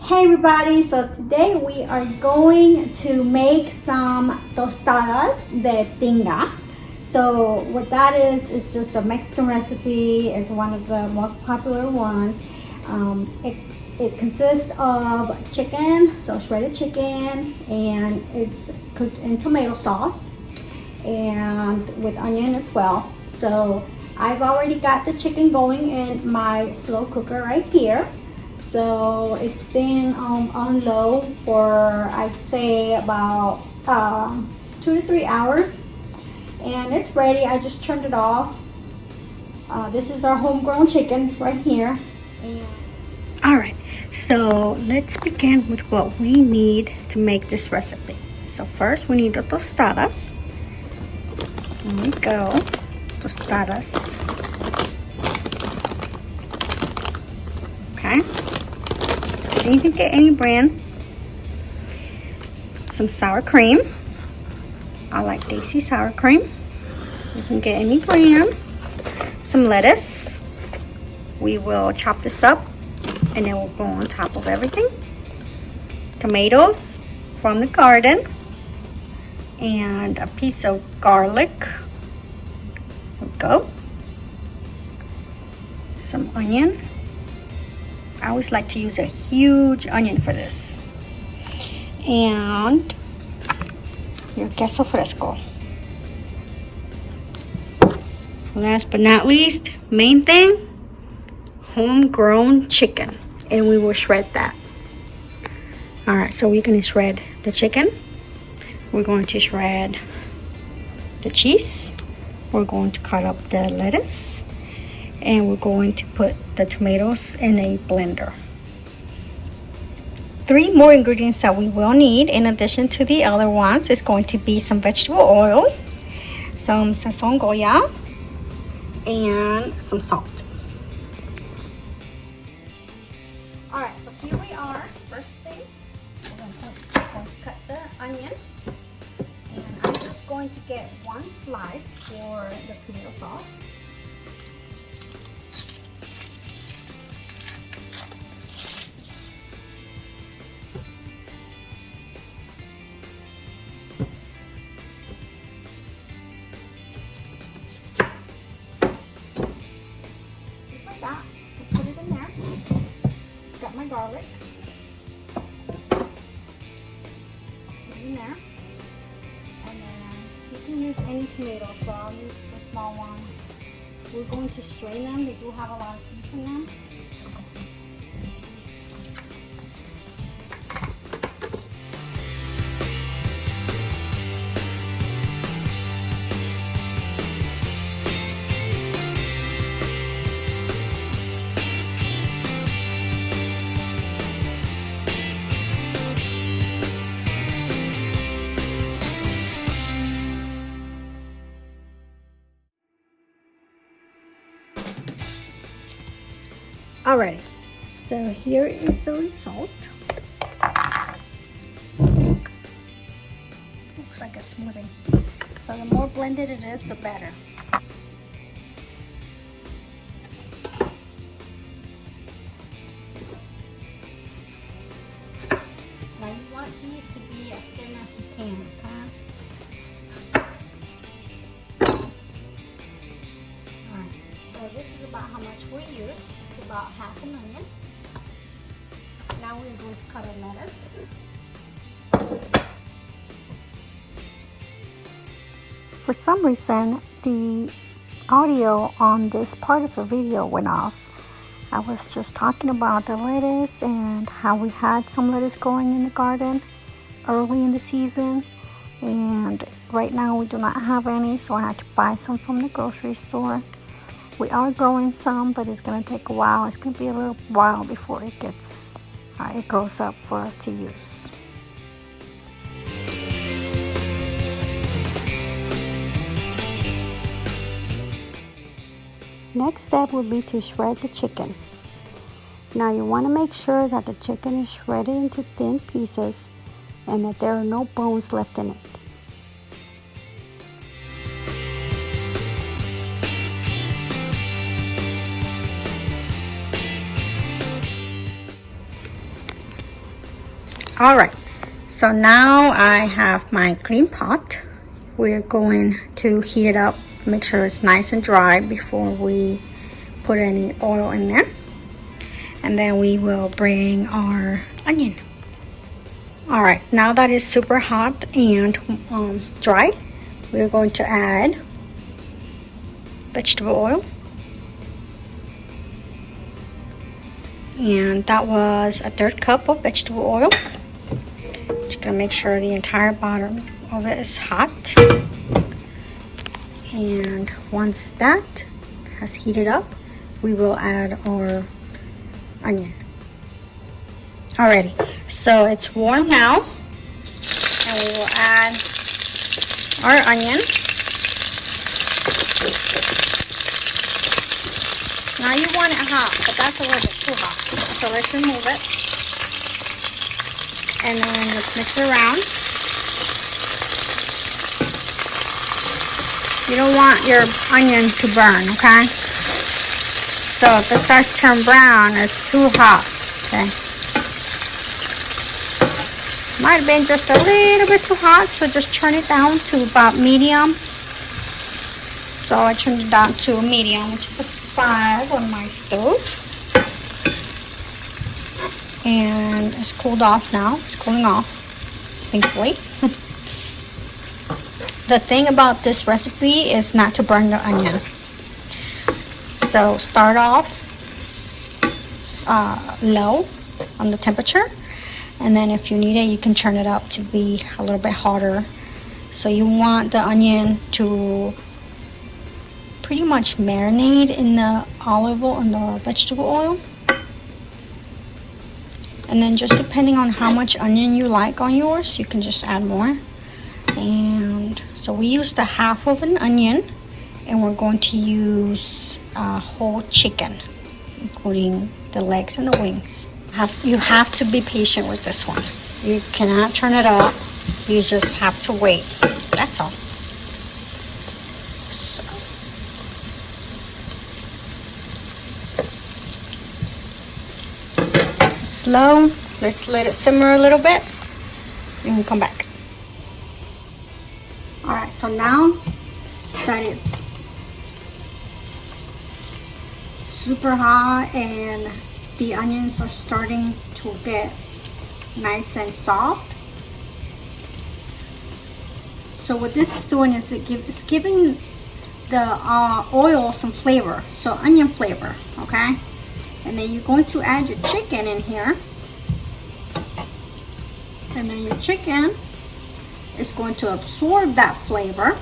Hey everybody, so today we are going to make some tostadas de tinga. So what that is just a Mexican recipe. It's one of the most popular ones. It consists of chicken, so shredded chicken, and it's cooked in tomato sauce and with onion as well. So I've already got the chicken going in my slow cooker right here. So it's been on low for I'd say about 2 to 3 hours, and it's ready. I just turned it off. This is our homegrown chicken right here. All right, so let's begin with what we need to make this recipe. So first we need the tostadas. There we go, tostadas. Okay. You can get any brand. Some sour cream. I like Daisy sour cream. You can get any brand. Some lettuce. We will chop this up and then we'll go on top of everything. Tomatoes from the garden. And a piece of garlic. There we go. Some onion. I always like to use a huge onion for this. And your queso fresco. Last but not least, main thing, homegrown chicken. And we will shred that. Alright, so we're going to shred the chicken. We're going to shred the cheese. We're going to cut up the lettuce. And we're going to put the tomatoes in a blender. 3 more ingredients that we will need in addition to the other ones is going to be some vegetable oil, some sazon goya, and some salt. Alright, so here we are. First thing, we're going to cut the onion. And I'm just going to get 1 slice for the tomato sauce. Put it in there. Got my garlic. Put it in there. And then you can use any tomato, so I'll use the small ones. We're going to strain them. They do have a lot of seeds in them. Alright, so here is the result. Looks like a smoothie. So the more blended it is, the better. Now you want these to be as thin as you can, okay? Alright, so this is about how much we use. About half an onion. Now we're going to cut our lettuce. For some reason, the audio on this part of the video went off. I was just talking about the lettuce and how we had some lettuce growing in the garden early in the season. And right now we do not have any, so I had to buy some from the grocery store. We are growing some, but it's going to take a while. It's going to be a little while before it grows up for us to use. Next step will be to shred the chicken. Now you want to make sure that the chicken is shredded into thin pieces and that there are no bones left in it. All right, so now I have my clean pot. We're going to heat it up, make sure it's nice and dry before we put any oil in there. And then we will bring our onion. All right, now that it's super hot and dry, we're going to add vegetable oil. And that was a 1/3 cup of vegetable oil. Just gonna make sure the entire bottom of it is hot. And once that has heated up, we will add our onion. Alrighty, so it's warm now, and we will add our onion. Now you want it hot, but that's a little bit too hot. So let's remove it. And then just mix it around. You don't want your onion to burn, okay? So if it starts to turn brown, it's too hot, okay? Might have been just a little bit too hot, so just turn it down to about medium. So I turned it down to medium, which is a 5 on my stove. And it's cooled off now. It's cooling off, thankfully. The thing about this recipe is not to burn the onion. So start off low on the temperature. And then if you need it, you can turn it up to be a little bit hotter. So you want the onion to pretty much marinate in the olive oil and the vegetable oil. And then just depending on how much onion you like on yours, you can just add more. And so we used a 1/2 of an onion, and we're going to use a whole chicken, including the legs and the wings. You have to be patient with this one. You cannot turn it up. You just have to wait. That's all. Slow. Let's let it simmer a little bit, and we'll come back. All right, so now that it's super hot and the onions are starting to get nice and soft. So what this is doing is it's giving the oil some flavor, so onion flavor, okay? And then you're going to add your chicken in here. And then your chicken is going to absorb that flavor.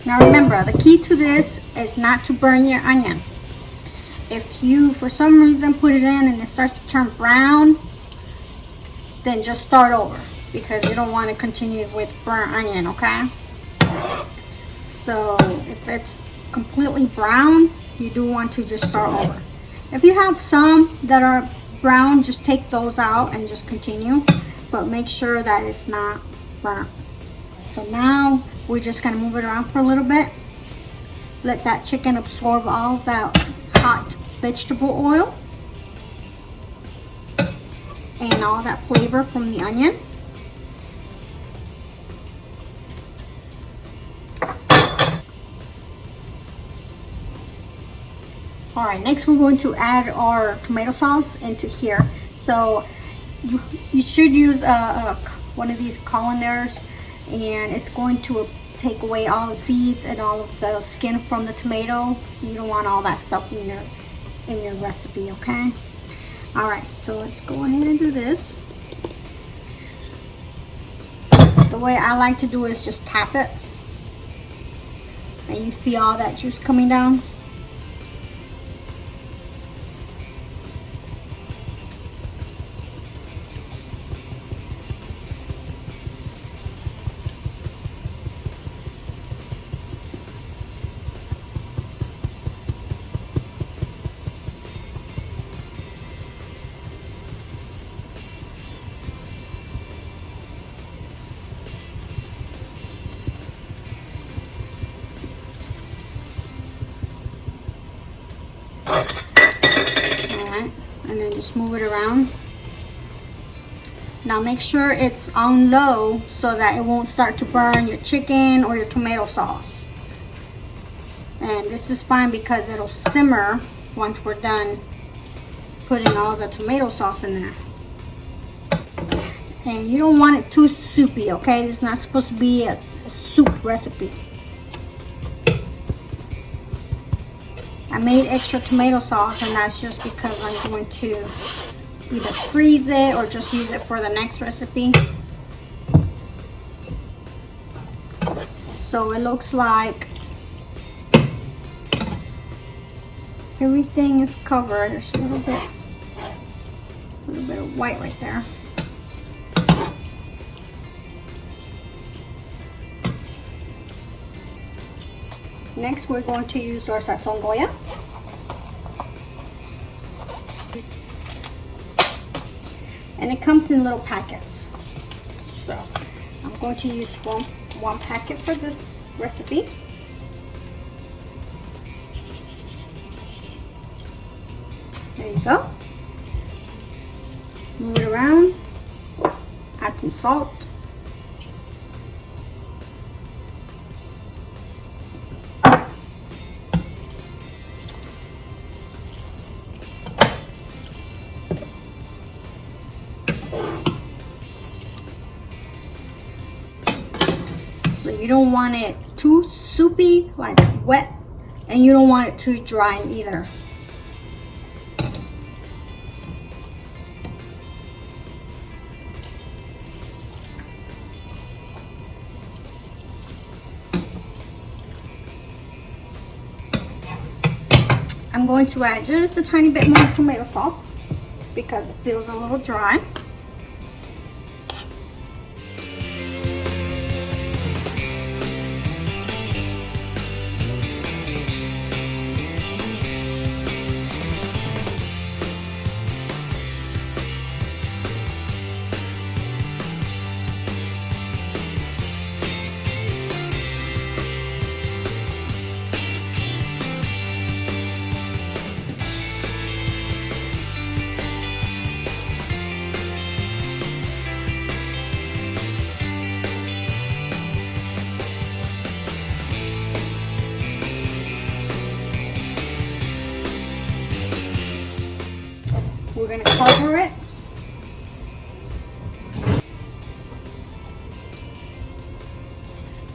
Now remember, the key to this is not to burn your onion. If you, for some reason, put it in and it starts to turn brown, then just start over, because you don't want to continue with burnt onion, okay? So if it's completely brown, you do want to just start over. If you have some that are brown, just take those out and just continue, but make sure that it's not burnt. So now we're just gonna move it around for a little bit. Let that chicken absorb all of that hot vegetable oil and all that flavor from the onion. All right, next we're going to add our tomato sauce into here. So you should use one of these colanders, and it's going to take away all the seeds and all of the skin from the tomato. You don't want all that stuff in your recipe, okay? All right, so let's go ahead and do this. The way I like to do it is just tap it, and you see all that juice coming down. and then just move it around. Now make sure it's on low so that it won't start to burn your chicken or your tomato sauce. And this is fine because it'll simmer once we're done putting all the tomato sauce in there. And you don't want it too soupy, okay? This is not supposed to be a soup recipe. I made extra tomato sauce, and that's just because I'm going to either freeze it or just use it for the next recipe. So it looks like everything is covered. There's a little bit of white right there. Next, we're going to use our sazon Goya. And it comes in little packets. So I'm going to use one packet for this recipe. There you go. Move it around. Add some salt. So you don't want it too soupy, like wet, and you don't want it too dry either. I'm going to add just a tiny bit more tomato sauce because it feels a little dry. We're going to cover it.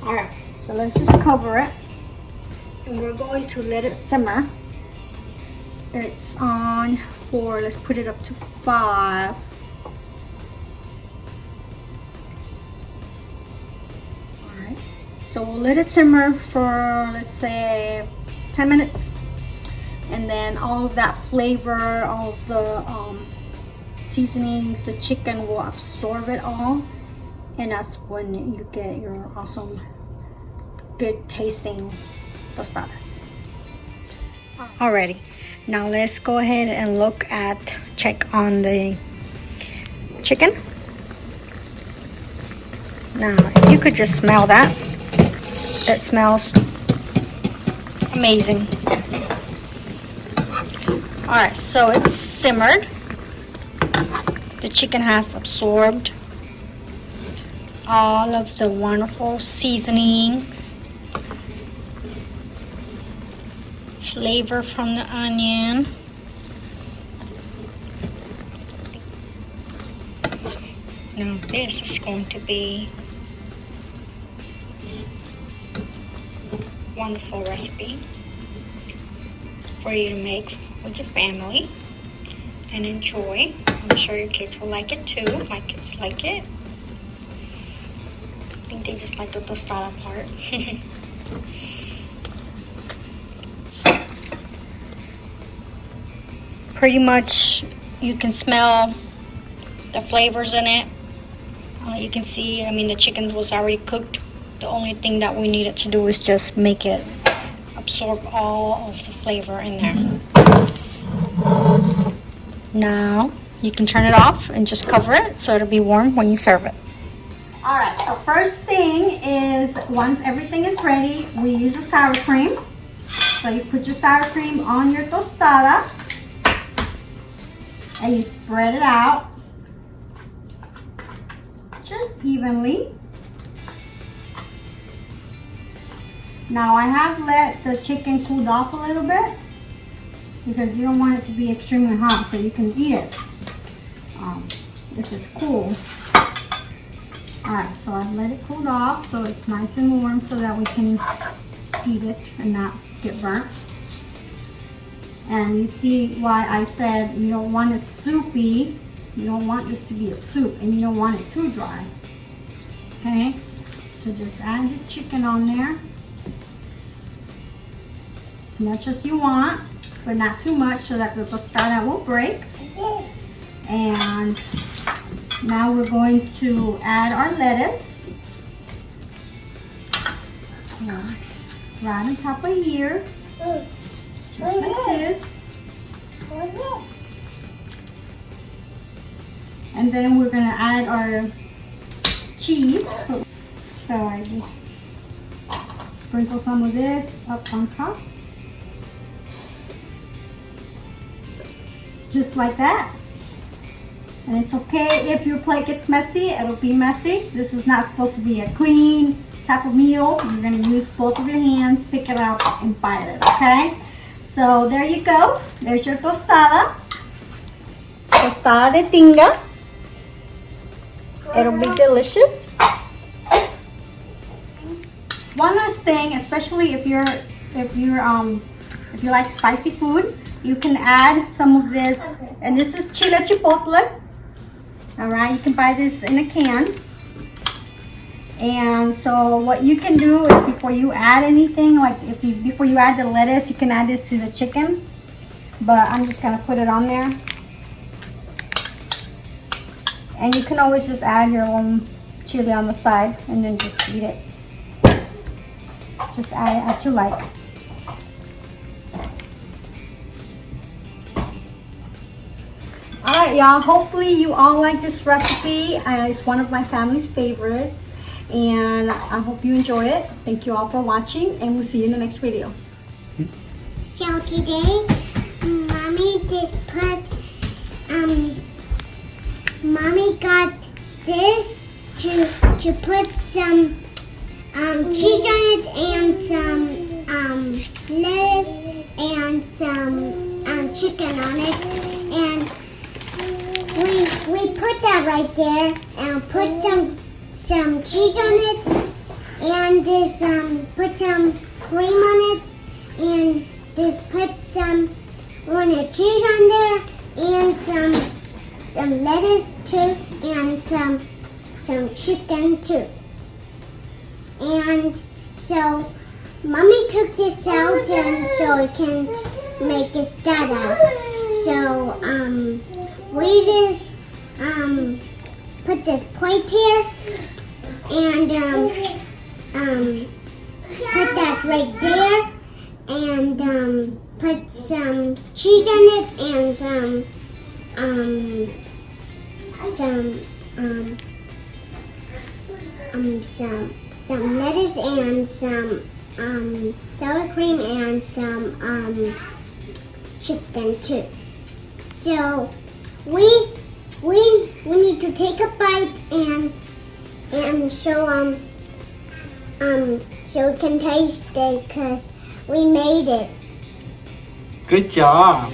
Alright, so let's just cover it. And we're going to let it simmer. It's on for, let's put it up to 5. Alright, so we'll let it simmer for, let's say, 10 minutes. And then all of that flavor, all of the seasonings, the chicken will absorb it all. And that's when you get your awesome, good tasting tostadas. Alrighty, now let's go ahead and check on the chicken. Now, you could just smell that. It smells amazing. Alright, so it's simmered. The chicken has absorbed all of the wonderful seasonings, flavor from the onion. Now this is going to be a wonderful recipe for you to make with your family and enjoy. I'm sure your kids will like it too. My kids like it. I think they just like the tostada part. Pretty much you can smell the flavors in it. You can see, I mean, the chicken was already cooked. The only thing that we needed to do is just make it absorb all of the flavor in there. Now you can turn it off and just cover it so it'll be warm when you serve it. Alright, so first thing is, once everything is ready, we use a sour cream. So you put your sour cream on your tostada. and you spread it out just evenly. Now I have let the chicken cool off a little bit because you don't want it to be extremely hot so you can eat it. This is cool. Alright, so I've let it cool off so it's nice and warm so that we can eat it and not get burnt. And you see why I said you don't want it soupy. You don't want this to be a soup and you don't want it too dry. Okay, so just add the chicken on there. As much as you want, but not too much so that the tostada will break. And now we're going to add our lettuce. Right on top of here. Just like this. And then we're going to add our cheese. So I just sprinkle some of this up on top. Just like that. And it's okay if your plate gets messy, it'll be messy. This is not supposed to be a clean type of meal. You're going to use both of your hands, pick it up and bite it, okay? So there you go. There's your tostada. Tostada de tinga. It'll be delicious. One last thing, especially if you like spicy food, you can add some of this, and this is chile chipotle. All right, you can buy this in a can. And so what you can do is before you add anything, like before you add the lettuce, you can add this to the chicken. But I'm just gonna put it on there. And you can always just add your own chili on the side and then just eat it. Just add it as you like. Alright y'all, hopefully you all like this recipe. It's one of my family's favorites. And I hope you enjoy it. Thank you all for watching and we'll see you in the next video. So today, Mommy just put, Mommy got this to put some cheese on it and some lettuce and some chicken on it. And we put that right there and put some cheese on it and just put some cream on it and just put some cheese on there and some lettuce too and some chicken too. And so Mommy took this out and so it can make tostadas. So we just put this plate here and put that right there and put some cheese on it and some lettuce and some sour cream and some chicken too. So we need to take a bite and so we can taste it because we made it. Good job.